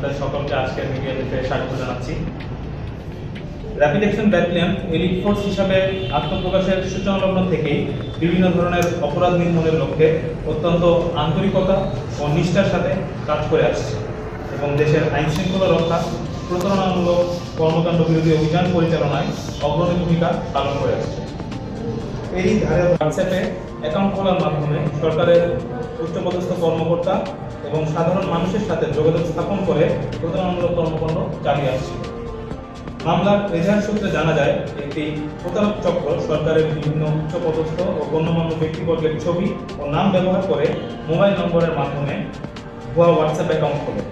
আপনাদের সকলকে আজকের মিডিয়া ব্রিফে স্বাগত জানাচ্ছি। Rapid action battalion elite force হিসাবে আত্মপ্রকাশের সূচনালগ্ন থেকেই বিভিন্ন ধরনের অপরাধ নির্মূলের লক্ষ্যে অত্যন্ত আন্তরিকতা ও নিষ্ঠার সাথে কাজ করে আসছে এবং দেশের আইন শৃঙ্খলা রক্ষা, প্রতারণামূলক কর্মকাণ্ড বিরোধী অভিযান পরিচালনায় অগ্রণী ভূমিকা পালন করে আসছে। এই ধারে হোয়াটসঅ্যাপে অ্যাকাউন্ট খোলার মাধ্যমে সরকারের উচ্চপদস্থ কর্মকর্তা এবং সাধারণ মানুষের সাথে যোগাযোগ স্থাপন করে প্রতারণামূলক কর্মকাণ্ড চালিয়ে আসছে। মামলার এজাহার সূত্রে জানা যায়, একটি প্রতারক চক্র সরকারের বিভিন্ন উচ্চপদস্থ ও গণ্যমান্য ব্যক্তিবর্গের ছবি ও নাম ব্যবহার করে মোবাইল নম্বরের মাধ্যমে ভুয়া হোয়াটসঅ্যাপ অ্যাকাউন্ট খোলে